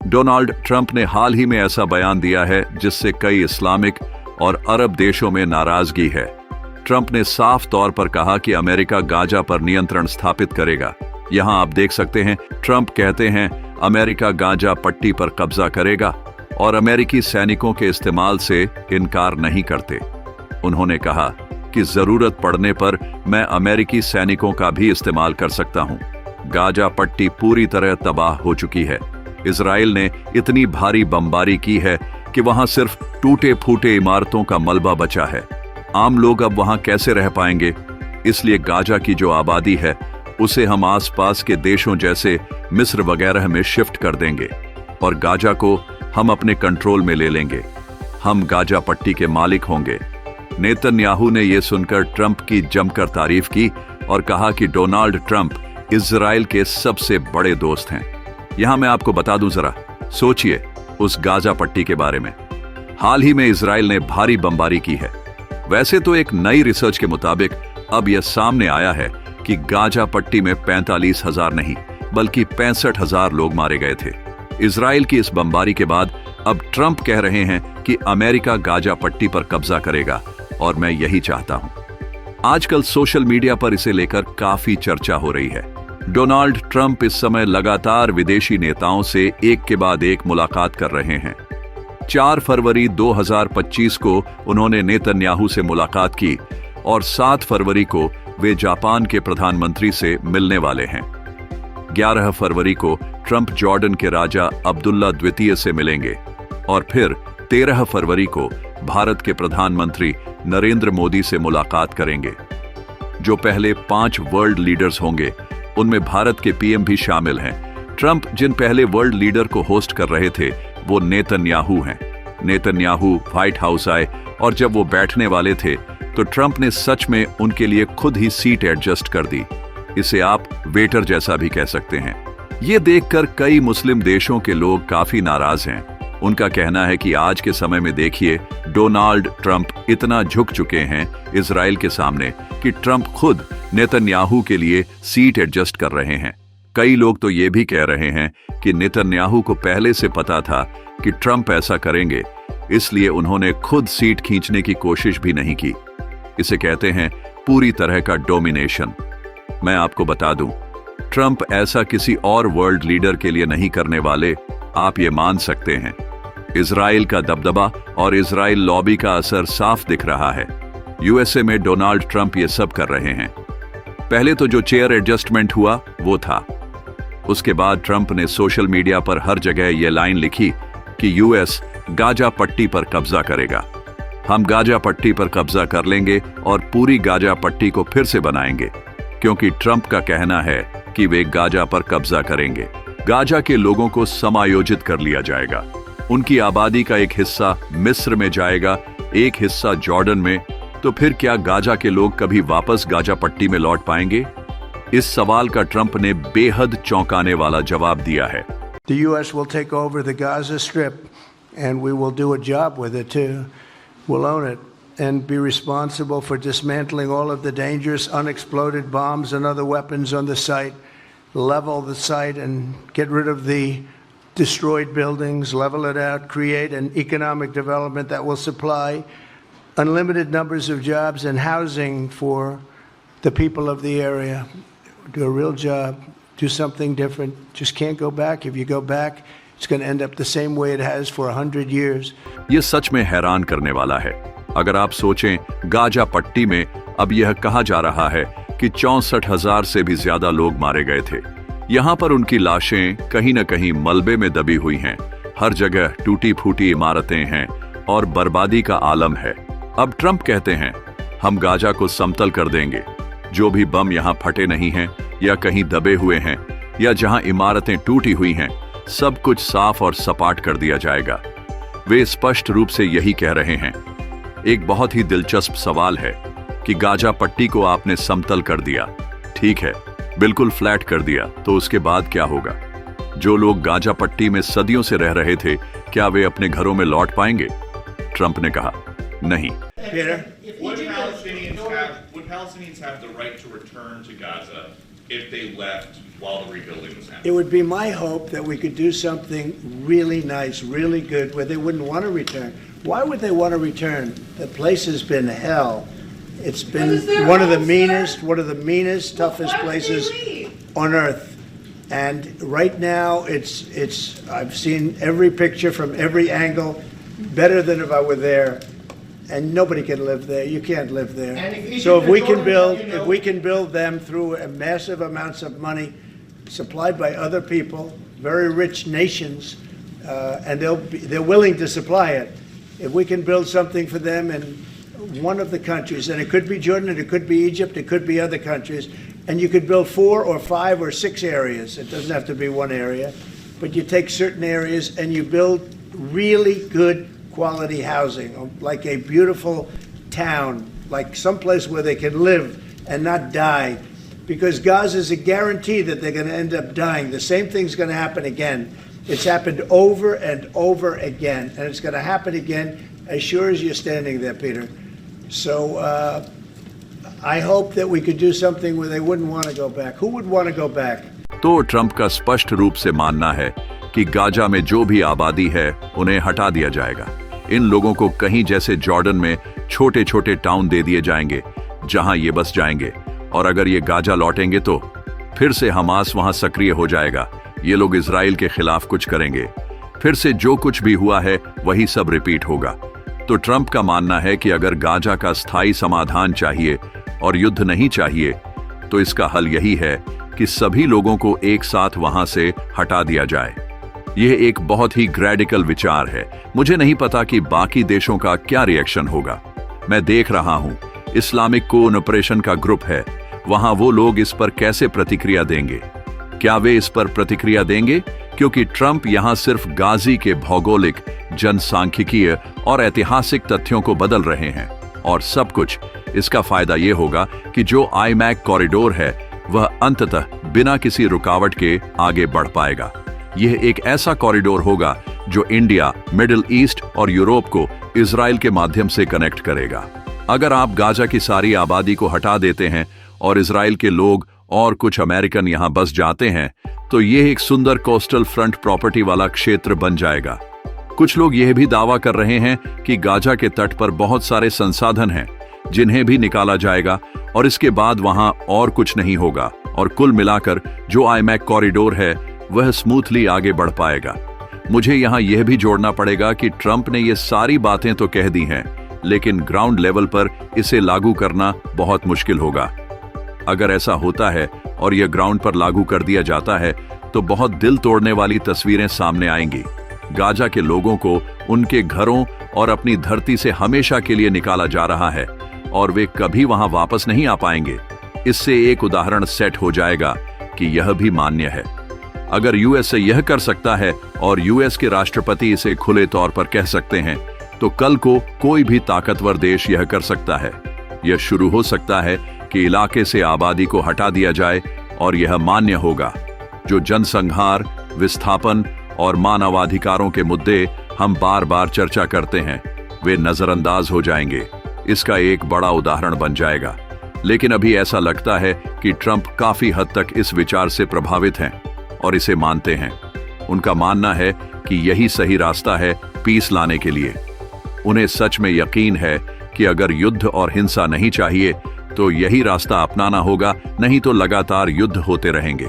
Donald Trump ने हाल ही में ऐसा बयान दिया है जिससे कई इस्लामिक और अरब देशों में नाराजगी है। ट्रंप ने साफ तौर पर कहा कि अमेरिका गाजा पर नियंत्रण स्थापित करेगा। यहां आप देख सकते हैं, ट्रंप कहते हैं अमेरिका गाजा पट्टी पर कब्जा करेगा और अमेरिकी सैनिकों के इस्तेमाल से इनकार नहीं करते। उन्होंने कहा कि जरूरत पड़ने पर मैं अमेरिकी सैनिकों का भी इस्तेमाल कर सकता हूं। गाजा पट्टी पूरी तरह तबाह हो चुकी है। इजराइल ने इतनी भारी बमबारी की है कि वहां सिर्फ टूटे फूटे इमारतों का मलबा बचा है। आम लोग अब वहां कैसे रह पाएंगे? इसलिए गाजा की जो आबादी है उसे हम आसपास के देशों जैसे मिस्र वगैरह में शिफ्ट कर देंगे और गाजा को हम अपने कंट्रोल में ले लेंगे। हम गाजा पट्टी के मालिक होंगे। नेतन्याहू ने यह सुनकर ट्रंप की जमकर तारीफ की और कहा कि डोनाल्ड ट्रंप इजराइल के सबसे बड़े दोस्त हैं। यहां मैं आपको बता दूं, जरा सोचिए उस गाजा पट्टी के बारे में। हाल ही में इजराइल ने भारी बमबारी की है। वैसे तो एक नई रिसर्च के मुताबिक अब यह सामने आया है कि गाजा पट्टी में 45,000 नहीं बल्कि 65,000 लोग मारे गए थे। इजराइल की इस बमबारी के बाद अब ट्रंप कह रहे हैं कि अमेरिका गाजा पट्टी पर कब्जा करेगा और मैं यही चाहता हूं। आजकल सोशल मीडिया पर इसे लेकर काफी चर्चा हो रही है। डोनाल्ड ट्रंप इस समय लगातार विदेशी नेताओं से एक के बाद एक मुलाकात कर रहे हैं। 4 फरवरी 2025 को उन्होंने नेतन्याहू से मुलाकात की और 7 फरवरी को वे जापान के प्रधानमंत्री से मिलने वाले हैं। 11 फरवरी को ट्रंप जॉर्डन के राजा अब्दुल्ला द्वितीय से मिलेंगे और फिर 13 फरवरी को भारत के प्रधानमंत्री नरेंद्र मोदी से मुलाकात करेंगे। जो पहले 5 वर्ल्ड लीडर्स होंगे उनमें भारत के पीएम भी शामिल हैं। ट्रंप जिन पहले वर्ल्ड लीडर को होस्ट कर रहे थे वो नेतन्याहू हैं। नेतन्याहू व्हाइट हाउस आए और जब वो बैठने वाले थे तो ट्रंप ने सच में उनके लिए खुद ही सीट एडजस्ट कर दी। इसे आप वेटर जैसा भी कह सकते हैं। ये देखकर कई मुस्लिम देशों के लोग काफी नाराज हैं। उनका कहना है कि आज के समय में देखिए, डोनाल्ड ट्रंप इतना झुक चुके हैं इजराइल के सामने कि ट्रंप खुद नेतन्याहू के लिए सीट एडजस्ट कर रहे हैं। कई लोग तो ये भी कह रहे हैं कि नेतन्याहू को पहले से पता था कि ट्रंप ऐसा करेंगे, इसलिए उन्होंने खुद सीट खींचने की कोशिश भी नहीं की। इसे कहते हैं पूरी तरह का डोमिनेशन। मैं आपको बता दूं, ट्रंप ऐसा किसी और वर्ल्ड लीडर के लिए नहीं करने वाले, आप ये मान सकते हैं। इजराइल का दबदबा और इजराइल लॉबी का असर साफ दिख रहा है। यूएसए में डोनाल्ड ट्रंप ये सब कर रहे हैं। पहले तो जो चेयर एडजस्टमेंट हुआ वो था। उसके बाद ट्रंप ने सोशल मीडिया पर हर जगह ये लाइन लिखी कि यूएस गाजा पट्टी पर कब्जा करेगा। हम गाजा पट्टी पर कब्जा कर लेंगे और पूरी गाजा पट्टी को फिर से बनाएंगे, क्योंकि ट्रंप का कहना है कि वे गाजा पर कब्जा करेंगे। गाजा के लोगों को समायोजित कर लिया जाएगा। उनकी आबादी का एक हिस्सा मिस्र में जाएगा, एक हिस्सा जॉर्डन में। तो फिर क्या गाजा के लोग कभी वापस गाजा पट्टी में लौट पाएंगे? इस सवाल का ट्रंप ने बेहद चौंकाने वाला जवाब दिया है। The U.S. will take over the Gaza Strip and we will do a job with it too. We'll own it and be responsible for dismantling all of the dangerous unexploded bombs and other weapons on the site, level the site and get rid of the destroyed buildings, level it out, create an economic development that will supply unlimited numbers of jobs and housing for the people of the area. Do a real job, do something different. Just can't go back. If you go back, it's going to end up the same way it has for 100 years. ये सच में हैरान करने वाला है। अगर आप सोचें, Gaza पट्टी में अब यह कहा जा रहा है कि 64,000 से भी ज्यादा लोग मारे गए थे। यहाँ पर उनकी लाशें कहीं न कहीं मलबे में दबी हुई हैं। हर जगह टूटी फूटी इमारतें हैं और बर्बादी का आलम है। अब ट्रंप कहते हैं हम गाजा को समतल कर देंगे। जो भी बम यहाँ फटे नहीं हैं या कहीं दबे हुए हैं या जहां इमारतें टूटी हुई हैं, सब कुछ साफ और सपाट कर दिया जाएगा। वे स्पष्ट रूप से यही कह रहे हैं। एक बहुत ही दिलचस्प सवाल है कि गाजा पट्टी को आपने समतल कर दिया, ठीक है, बिल्कुल फ्लैट कर दिया, तो उसके बाद क्या होगा? जो लोग गाजा पट्टी में सदियों से रह रहे थे, क्या वे अपने घरों में लौट पाएंगे? ट्रंप ने कहा नहीं। Would Palestinians have the right to return to Gaza if they left while the rebuilding was It happening? would be my hope that we could do something really nice, really good, where they wouldn't want to return. Why would they want to return? The place has been hell. It's been Because they're one of the all meanest, toughest Why would they places leave? on earth. And right now, I've seen every picture from every angle, better than if I were there. And nobody can live there. You can't live there. And if So if we Jordan, can build, you know- if we can build them through massive amounts of money supplied by other people, very rich nations, and they're willing to supply it. If we can build something for them in one of the countries, and it could be Jordan, and it could be Egypt, it could be other countries, and you could build 4 or 5 or 6 areas. It doesn't have to be one area, but you take certain areas and you build really good quality housing, like a beautiful town, like someplace where they can live and not die. Because Gaza is a guarantee that they're going to end up dying. The same thing's going to happen again. It's happened over and over again, and it's going to happen again as sure as you're standing there, Peter. So I hope that we could do something where they wouldn't want to go back. Who would want to go back? तो Trump का स्पष्ट रूप से मानना है कि Gaza में जो भी आबादी है उन्हें हटा दिया जाएगा। इन लोगों को कहीं जैसे जॉर्डन में छोटे छोटे टाउन दे दिए जाएंगे जहां ये बस जाएंगे, और अगर ये गाजा लौटेंगे तो फिर से हमास वहां सक्रिय हो जाएगा। ये लोग इजराइल के खिलाफ कुछ करेंगे, फिर से जो कुछ भी हुआ है वही सब रिपीट होगा। तो ट्रंप का मानना है कि अगर गाजा का स्थायी समाधान चाहिए और युद्ध नहीं चाहिए, तो इसका हल यही है कि सभी लोगों को एक साथ वहां से हटा दिया जाए। यह एक बहुत ही रैडिकल विचार है। मुझे नहीं पता कि बाकी देशों का क्या रिएक्शन होगा। मैं देख रहा हूं इस्लामिक कोन ऑपरेशन का ग्रुप है, वहां वो लोग इस पर कैसे प्रतिक्रिया देंगे। क्या वे इस पर प्रतिक्रिया देंगे? क्योंकि ट्रंप यहां सिर्फ गाजी के भौगोलिक, जनसांख्यिकीय और ऐतिहासिक तथ्यों को बदल रहे हैं, और सब कुछ इसका फायदा यह होगा कि जो आईमैक कॉरिडोर है वह अंततः बिना किसी रुकावट के आगे बढ़ पाएगा। यह एक ऐसा कॉरिडोर होगा जो इंडिया, मिडिल ईस्ट और यूरोप को इजराइल के माध्यम से कनेक्ट करेगा। अगर आप गाजा की सारी आबादी को हटा देते हैं और इजराइल के लोग और कुछ अमेरिकन यहां बस जाते हैं, तो यह एक सुंदर कोस्टल फ्रंट प्रॉपर्टी वाला क्षेत्र बन जाएगा। कुछ लोग यह भी दावा कर रहे हैं कि गाजा के तट पर बहुत सारे संसाधन हैं जिन्हें भी निकाला जाएगा, और इसके बाद वहां और कुछ नहीं होगा, और कुल मिलाकर जो आईमैक कॉरिडोर है वह स्मूथली आगे बढ़ पाएगा। मुझे यहां यह भी जोड़ना पड़ेगा कि ट्रंप ने ये सारी बातें तो कह दी हैं, लेकिन ग्राउंड लेवल पर इसे लागू करना बहुत मुश्किल होगा। अगर ऐसा होता है और यह ग्राउंड पर लागू कर दिया जाता है तो बहुत दिल तोड़ने वाली तस्वीरें सामने आएंगी। गाजा के लोगों को उनके घरों और अपनी धरती से हमेशा के लिए निकाला जा रहा है, और वे कभी वहां वापस नहीं आ पाएंगे। इससे एक उदाहरण सेट हो जाएगा कि यह भी मान्य है। अगर यूएसए यह कर सकता है और यूएस के राष्ट्रपति इसे खुले तौर पर कह सकते हैं, तो कल को कोई भी ताकतवर देश यह कर सकता है। यह शुरू हो सकता है कि इलाके से आबादी को हटा दिया जाए, और यह मान्य होगा। जो जनसंहार, विस्थापन और मानवाधिकारों के मुद्दे हम बार बार चर्चा करते हैं, वे नजरअंदाज हो जाएंगे। इसका एक बड़ा उदाहरण बन जाएगा। लेकिन अभी ऐसा लगता है कि ट्रंप काफी हद तक इस विचार से प्रभावित हैं और इसे मानते हैं। उनका मानना है कि यही सही रास्ता है पीस लाने के लिए। उन्हें सच में यकीन है कि अगर युद्ध और हिंसा नहीं चाहिए तो यही रास्ता अपनाना होगा, नहीं तो लगातार युद्ध होते रहेंगे।